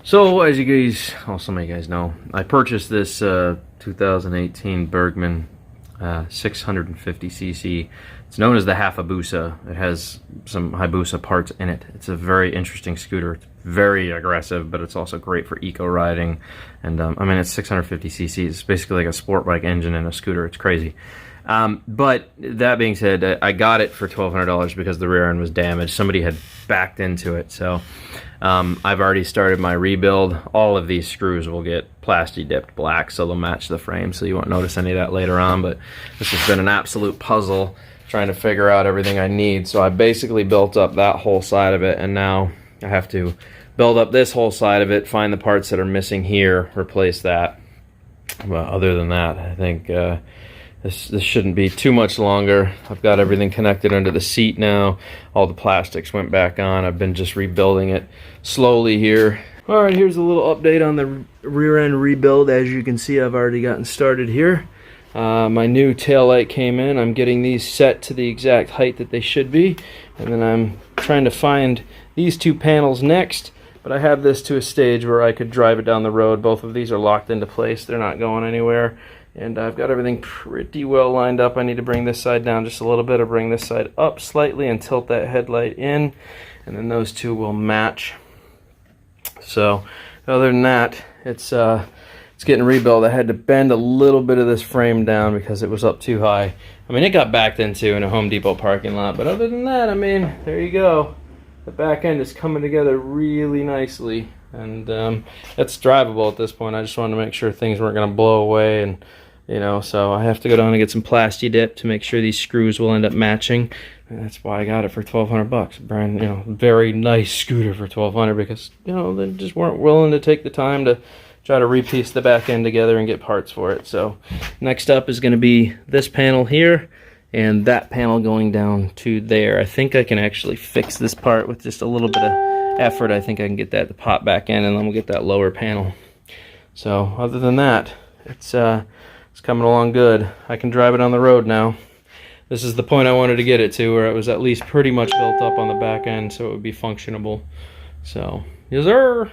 So, as you guys, some of you guys know, I purchased this 2018 Bergman 650cc. It's known as the Hayabusa. It has some Hayabusa parts in it. It's a very interesting scooter. It's very aggressive, but it's also great for eco riding. And I mean, it's 650cc. It's basically like a sport bike engine in a scooter. It's crazy. But that being said, I got it for $1,200 because the rear end was damaged. Somebody had backed into it. So I've already started my rebuild. All of these screws will get plasti dipped black, so they'll match the frame, so you won't notice any of that later on. But this has been an absolute puzzle trying to figure out everything I need. So I basically built up that whole side of it, and now I have to build up this whole side of it, find the parts that are missing here, replace that. But other than that, I think this shouldn't be too much longer. I've got everything connected under the seat now. All the plastics went back on. I've been just rebuilding it slowly here. All right, here's a little update on the rear end rebuild. As you can see, I've already gotten started here. My new tail light came in. I'm getting these set to the exact height that they should be. And then I'm trying to find these two panels next. But I have this to a stage where I could drive it down the road. Both of these are locked into place. They're not going anywhere. And I've got everything pretty well lined up. I need to bring this side down just a little bit, or bring this side up slightly and tilt that headlight in, and then those two will match. So other than that, it's getting rebuilt. I had to bend a little bit of this frame down because it was up too high. I mean, it got backed into in a Home Depot parking lot, but other than that, I mean, there you go. The back end is coming together really nicely, and it's drivable at this point. I just wanted to make sure things weren't going to blow away, and you know, so I have to go down and get some plasti dip to make sure these screws will end up matching. And that's why I got it for $1,200. Brand, you know, very nice scooter for $1,200, because you know they just weren't willing to take the time to try to repiece the back end together and get parts for it. So next up is going to be this panel here, and that panel going down to there. I think I can actually fix this part with just a little bit of effort. I think I can get that to pop back in, and then we'll get that lower panel. So other than that, it's coming along good. I can drive it on the road now. This is the point I wanted to get it to, where it was at least pretty much built up on the back end, so it would be functionable. So, yes sir!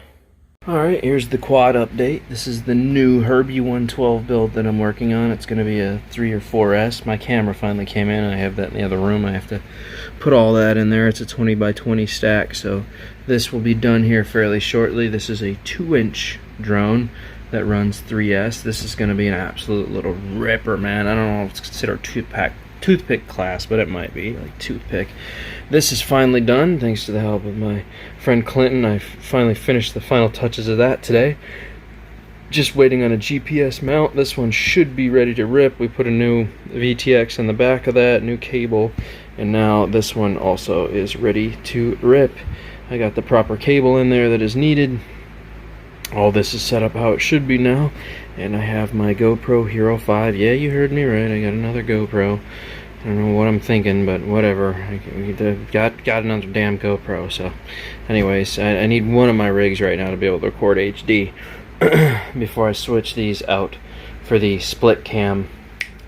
Alright, here's the quad update. This is the new Herbie 112 build that I'm working on. It's going to be a 3 or 4S. My camera finally came in, and I have that in the other room. I have to put all that in there. It's a 20 by 20 stack, so this will be done here fairly shortly. This is a 2-inch drone that runs 3S. This is going to be an absolute little ripper, man. I don't know if it's considered toothpick class, but it might be like toothpick. This is finally done thanks to the help of my friend Clinton. I finally finished the final touches of that today. Just waiting on a GPS mount. This one should be ready to rip. We put a new VTX in the back of that, new cable, and now this one also is ready to rip. I got the proper cable in there that is needed. All this is set up how it should be now, and I have my GoPro Hero 5. Yeah, you heard me right. I got another GoPro. I don't know what I'm thinking, but whatever. I got another damn GoPro. So, anyways, I need one of my rigs right now to be able to record HD before I switch these out for the split cam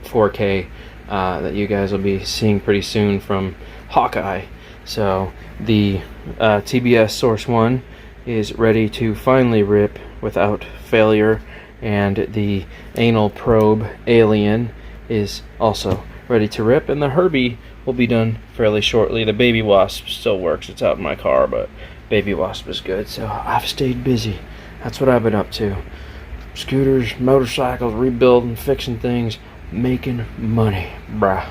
4K that you guys will be seeing pretty soon from Hawkeye. So the TBS Source 1 is ready to finally rip without failure, and the anal probe Alien is also ready to rip, and the Herbie will be done fairly shortly. The Baby Wasp still works. It's out in my car, but Baby Wasp is good. So I've stayed busy. That's what I've been up to. Scooters, motorcycles, rebuilding, fixing things, making money, bruh.